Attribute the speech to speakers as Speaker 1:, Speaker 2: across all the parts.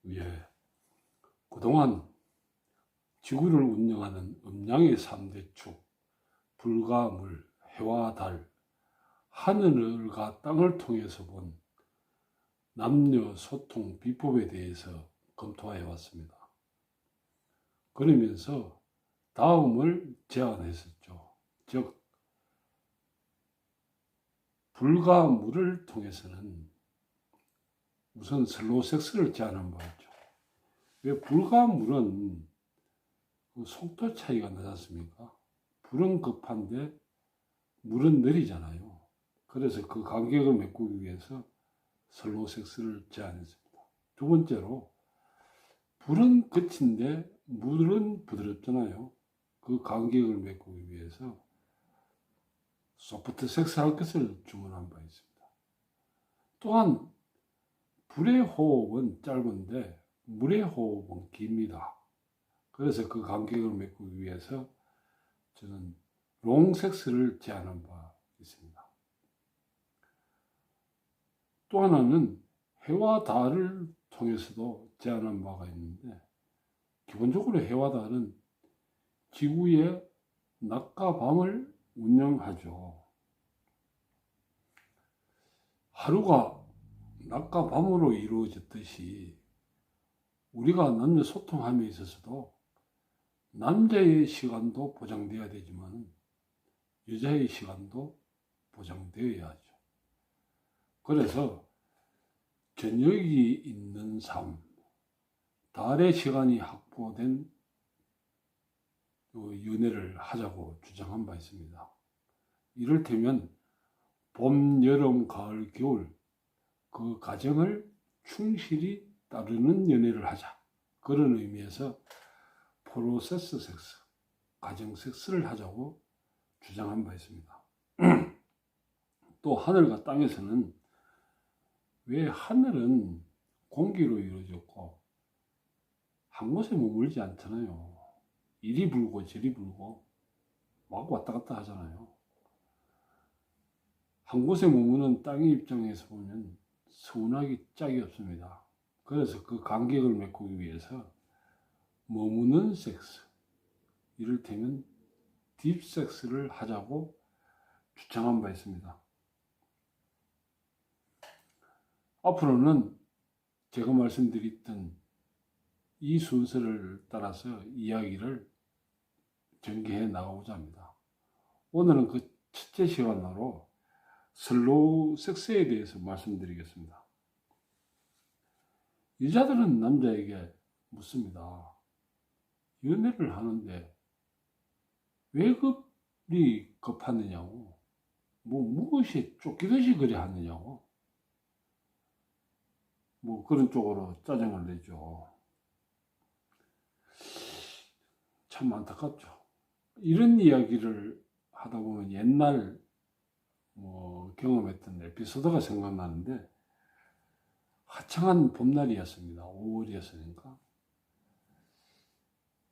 Speaker 1: 예, 그동안 지구를 운영하는 음양의 3대 축, 불과 물, 해와 달, 하늘과 땅을 통해서 본 남녀 소통 비법에 대해서 검토해 왔습니다. 그러면서 다음을 제안했었죠. 즉, 불과 물을 통해서는 우선 슬로우 섹스를 제안한 바였죠. 왜 불과 물은 그 속도 차이가 나지 않습니까? 불은 급한데 물은 느리잖아요. 그래서 그 간격을 메꾸기 위해서 슬로우 섹스를 제안했습니다. 두 번째로, 불은 끝인데 물은 부드럽잖아요. 그 간격을 메꾸기 위해서 소프트 섹스할 것을 주문한 바 있습니다. 또한 불의 호흡은 짧은데 물의 호흡은 깁니다. 그래서 그 간격을 메꾸기 위해서 저는 롱 섹스를 제안한 바 있습니다. 또 하나는 해와 달을 통해서도 제안한 바가 있는데, 기본적으로 해와 달은 지구의 낮과 밤을 운영하죠. 하루가 낮과 밤으로 이루어졌듯이 우리가 남녀 소통함에 있어서도 남자의 시간도 보장되어야 되지만 여자의 시간도 보장되어야 하죠. 그래서 저녁이 있는 삶, 달의 시간이 확보된 연애를 하자고 주장한 바 있습니다. 이를테면 봄, 여름, 가을, 겨울 그 과정을 충실히 따르는 연애를 하자. 그런 의미에서 프로세스 섹스, 과정 섹스를 하자고 주장한 바 있습니다. 또 하늘과 땅에서는 왜 하늘은 공기로 이루어졌고 한 곳에 머물지 않잖아요. 이리 불고 저리 불고 막 왔다 갔다 하잖아요. 한 곳에 머무는 땅의 입장에서 보면 서운하기 짝이 없습니다. 그래서 그 간격을 메꾸기 위해서 머무는 섹스, 이를테면 딥 섹스를 하자고 주장한 바 있습니다. 앞으로는 제가 말씀드렸던 이 순서를 따라서 이야기를 전개해 나가고자 합니다. 오늘은 그 첫째 시간으로 슬로우 섹스에 대해서 말씀드리겠습니다. 여자들은 남자에게 묻습니다. 연애를 하는데 왜 그리 급하느냐고, 무엇이 쫓기듯이 그리 하느냐고, 그런 쪽으로 짜증을 내죠. 참 안타깝죠. 이런 이야기를 하다 보면 옛날 경험했던 에피소드가 생각나는데, 화창한 봄날이었습니다. 5월이었으니까.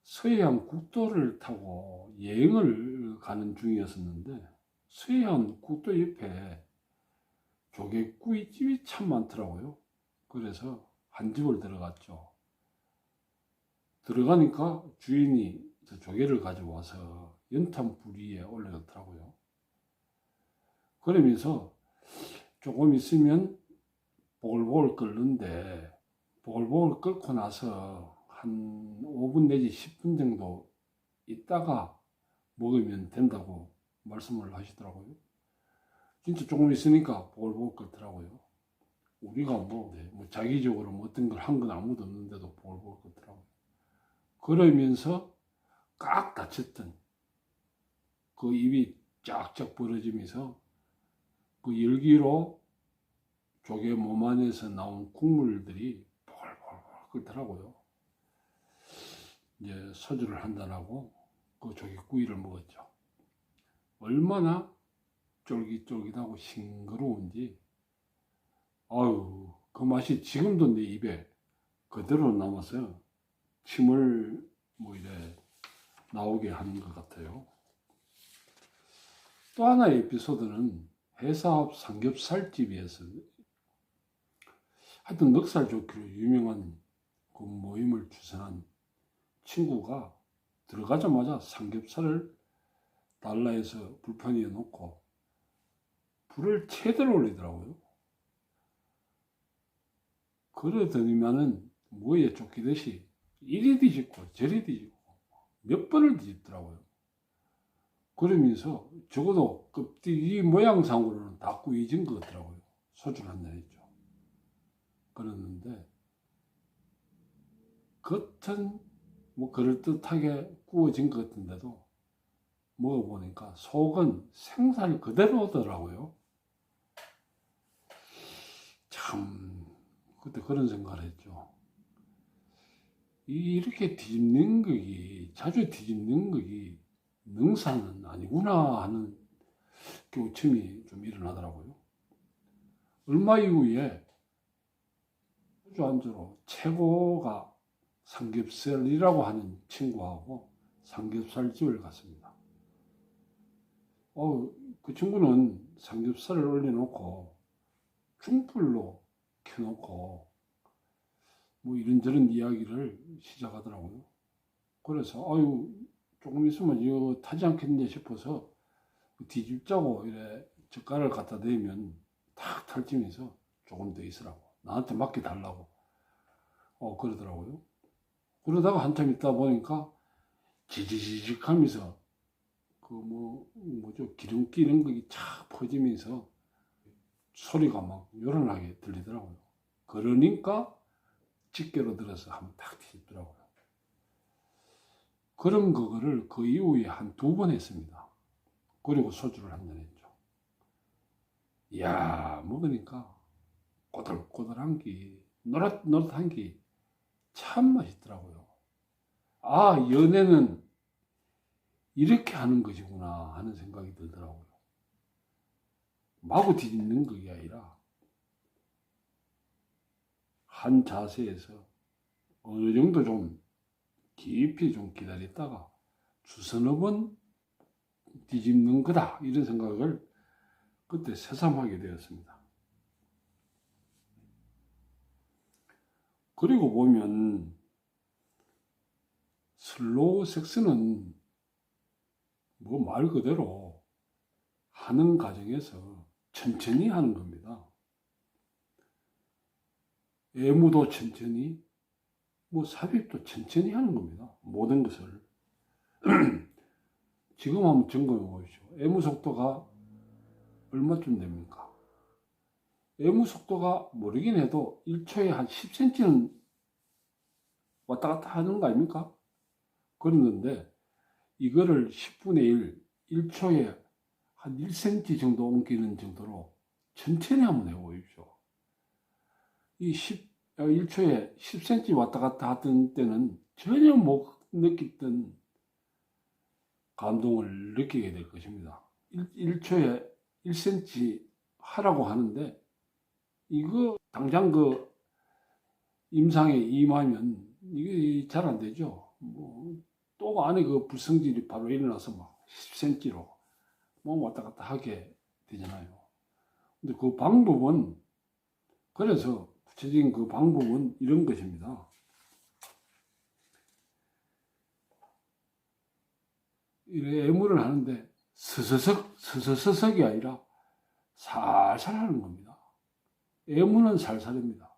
Speaker 1: 서해안 국도를 타고 여행을 가는 중이었었는데, 서해안 국도 옆에 조개구이집이 참 많더라고요. 그래서 한 집을 들어갔죠. 들어가니까 주인이 조개를 가져와서 연탄 불 위에 올려놓더라고요. 그러면서 조금 있으면 보글보글 끓는데, 보글보글 끓고 나서 한 5분 내지 10분 정도 있다가 먹으면 된다고 말씀을 하시더라고요. 진짜 조금 있으니까 보글보글 끓더라고요. 우리가 자기적으로 어떤 걸 한 건 아무도 없는데도 보글보글 끓더라고요. 그러면서 꽉 닫혔던 그 입이 쫙쫙 벌어지면서 그 열기로 조개 몸 안에서 나온 국물들이 보글보글 끓더라고요. 이제 소주를 한잔하고 그 조개구이를 먹었죠. 얼마나 쫄깃쫄깃하고 싱그러운지, 그 맛이 지금도 내 입에 그대로 남아서 침을 이래 나오게 하는 것 같아요. 또 하나의 에피소드는 회사 앞 삼겹살집이었어요. 하여튼 넉살 좋기로 유명한 주선한 친구가 들어가자마자 삼겹살을 달라해서 불판 위에 놓고 불을 최대로 올리더라고요. 그러더니만은 뭐에 쫓기듯이 이리 뒤집고 저리 뒤집고 몇 번을 뒤집더라고요. 그러면서 적어도 껍데기 모양상으로는 다 구워진 것 같더라고요. 소주를 한잔 했죠. 그랬는데 겉은 뭐 그럴듯하게 구워진 것 같은데도 먹어보니까 속은 생살 그대로더라고요. 참 그때 그런 생각을 했죠. 이렇게 뒤집는 것이 자주 뒤집는 것이 능사는 아니구나 하는 교침이 좀 일어나더라고요. 얼마 이후에 소주 안주로 최고가 삼겹살이라고 하는 친구하고 삼겹살집을 갔습니다. 그 친구는 삼겹살을 올려놓고 중불로 켜놓고 뭐 이런저런 이야기를 시작하더라고요. 그래서 조금 있으면 이거 타지 않겠네 싶어서 뒤집자고 이래 젓가락을 갖다 대면 탁 탈지면서 조금 더 있으라고 나한테 맡겨달라고 그러더라고요. 그러다가 한참 있다 보니까 지지직 하면서 기름기 이런 것이 착 퍼지면서 소리가 막 요란하게 들리더라고요. 그러니까 집게로 들어서 한번 탁 뒤집더라고요. 그런 거를 그 이후에 한 2번 했습니다. 그리고 소주를 한잔 했죠. 이야, 먹으니까 꼬들꼬들한 게, 노릇노릇한 게 참 맛있더라고요. 아, 연애는 이렇게 하는 것이구나 하는 생각이 들더라고요. 마구 뒤집는 것이 아니라 한 자세에서 어느 정도 좀 깊이 좀 기다렸다가 두서너 번 뒤집는 거다 이런 생각을 그때 새삼하게 되었습니다. 그리고 보면 슬로우 섹스는 뭐 말 그대로 하는 과정에서 천천히 하는 겁니다. 애무도 천천히, 뭐 삽입도 천천히 하는 겁니다. 모든 것을. 지금 한번 점검해 보십시오. 애무 속도가 얼마쯤 됩니까? 애무 속도가 모르긴 해도 1초에 한 10cm는 왔다 갔다 하는 거 아닙니까? 그랬는데 이거를 10분의 1, 1초에 한 1cm 정도 옮기는 정도로 천천히 한번 해보십시오. 이 1초에 10cm 왔다 갔다 하던 때는 전혀 못 느꼈던 감동을 느끼게 될 것입니다. 1초에 1cm 하라고 하는데 이거 당장 그 임상에 임하면 이게 잘 안 되죠. 또 안에 그 불성질이 바로 일어나서 막 10cm로 뭐 왔다 갔다 하게 되잖아요. 근데 그 방법은, 그래서 구체적인 그 방법은 이런 것입니다. 이래 애무를 하는데 서서석이 아니라 살살 하는 겁니다. 애무는 살살입니다.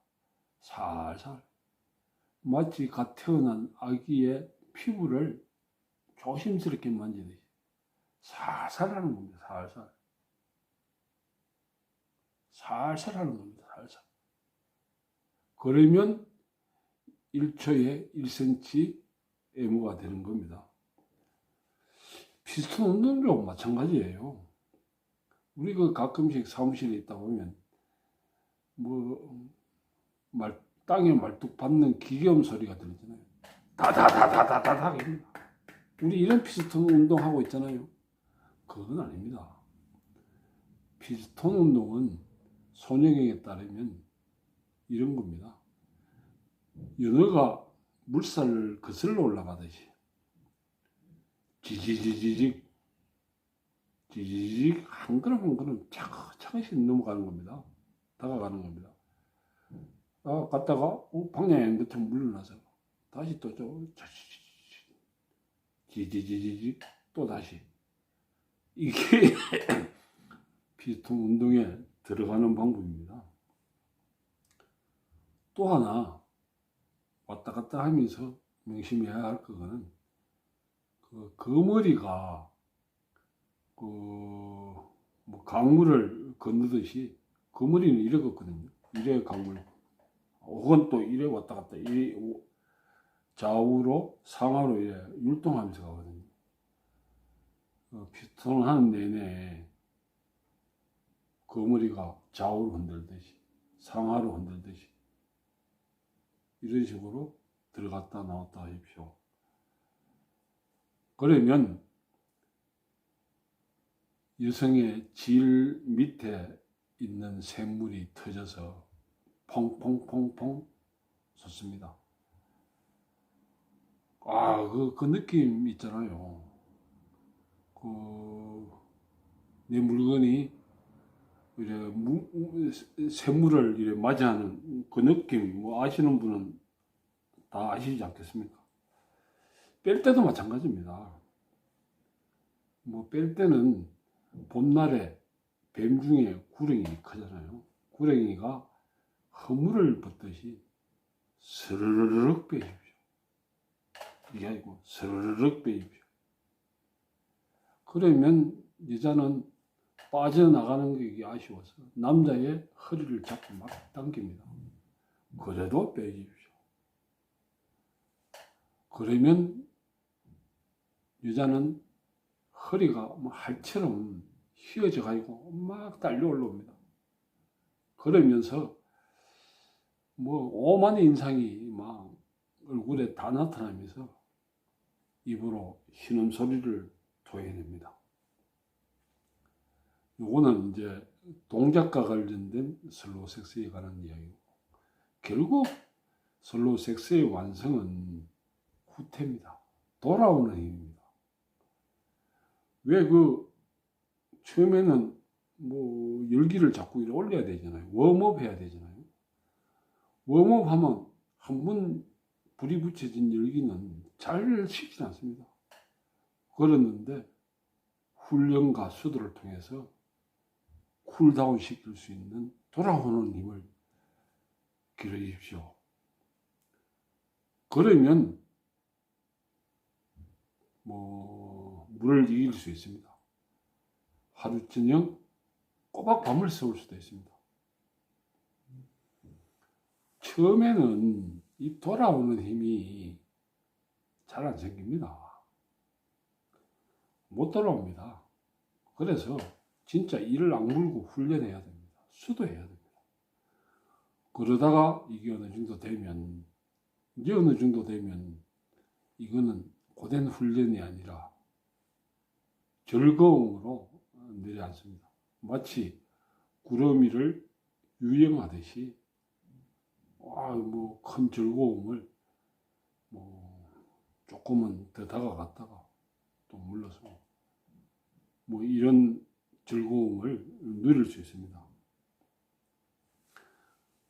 Speaker 1: 살살. 마치 갓 태어난 아기의 피부를 조심스럽게 만지듯이 살살 하는 겁니다. 살살. 살살 하는 겁니다. 살살. 그러면 1초에 1cm 애무가 되는 겁니다. 피스톤 운동도 마찬가지예요. 우리가 가끔씩 사무실에 있다 보면 땅에 말뚝 밟는 기계음 소리가 들리잖아요. 다다다다다다다. 우리 이런 피스톤 운동하고 있잖아요. 그건 아닙니다. 피스톤 운동은 손영행에 따르면 이런 겁니다. 연어가 물살을 거슬러 올라가듯이 지지지지직 한 걸음 한 걸음 차근차근씩 넘어가는 겁니다. 다가가는 겁니다. 갔다가 방향이 끝에 물러나서 다시 또 지지지지지 또 다시 이게 피스톤 운동에 들어가는 방법입니다. 또 하나 왔다 갔다 하면서 명심해야 할 거는 그 거머리가 뭐 강물을 건너듯이 거머리는 이래 걷거든요. 이래 강물 혹은 또 이래 왔다 갔다 이래 좌우로 상하로 이래 율동하면서 가거든요. 피스톤을 하는 내내 거머리가 좌우로 흔들듯이 상하로 흔들듯이 이런 식으로 들어갔다 나왔다 하십시오. 그러면 여성의 질 밑에 있는 샘물이 터져서 퐁퐁퐁퐁 솟습니다. 그 느낌 있잖아요. 내 물건이 이래 샘물을 이래 맞이하는 그 느낌, 뭐 아시는 분은 다 아시지 않겠습니까? 뺄 때도 마찬가지입니다. 뭐 뺄 때는 봄날에 뱀 중에 구렁이 크잖아요. 구렁이가 허물을 벗듯이 스르르륵 빼십시오. 이게 아니고 스르르륵 빼십시오. 그러면 여자는 빠져나가는 게 아쉬워서 남자의 허리를 잡고 막 당깁니다. 그래도 빼십시오. 그러면 여자는 허리가 뭐 할처럼 휘어져 가지고 막 달려 올라옵니다. 그러면서 뭐 오만의 인상이 막 얼굴에 다 나타나면서 입으로 신음소리를 토해냅니다. 요거는 이제 동작과 관련된 슬로우 섹스에 관한 이야기고, 결국 슬로우 섹스의 완성은 후퇴입니다. 돌아오는 힘입니다. 왜 처음에는 뭐 열기를 자꾸 올려야 되잖아요. 웜업 해야 되잖아요. 웜업 하면 한번 불이 붙여진 열기는 잘 식지 않습니다. 그랬는데 훈련과 수도를 통해서 쿨다운 시킬 수 있는 돌아오는 힘을 기르십시오. 그러면 뭐 물을 이길 수 있습니다. 하루 저녁 꼬박 밤을 새울 수도 있습니다. 처음에는 이 돌아오는 힘이 잘 안 생깁니다. 못 돌아옵니다. 그래서 진짜 이를 악물고 훈련해야 됩니다. 수도해야 됩니다. 그러다가 이게 어느 정도 되면, 이거는 고된 훈련이 아니라 즐거움으로 내려앉습니다. 마치 구름이를 유영하듯이 뭐 큰 즐거움을 뭐 조금은 더 다가갔다가 또 물러서 뭐 이런 즐거움을 누릴 수 있습니다.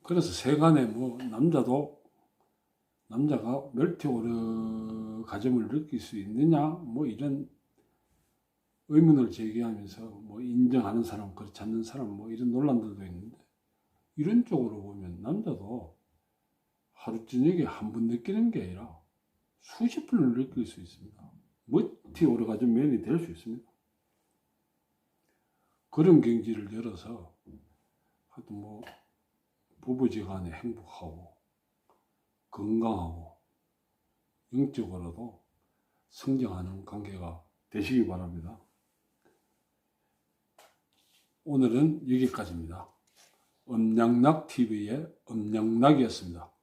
Speaker 1: 그래서 세간에 뭐 남자가 멜티오르가즘을 느낄 수 있느냐 뭐 이런 의문을 제기하면서 뭐 인정하는 사람 그렇지 않는 사람 뭐 이런 논란들도 있는데, 이런 쪽으로 보면 남자도 하루 저녁에 한 번 느끼는 게 아니라 수십 번을 느낄 수 있습니다. 멜티오르가즘 면이 될 수 있습니다. 그런 경지를 열어서 하여튼 뭐 부부지간에 행복하고 건강하고 영적으로도 성장하는 관계가 되시기 바랍니다. 오늘은 여기까지입니다. 음양락TV의 음양락이었습니다.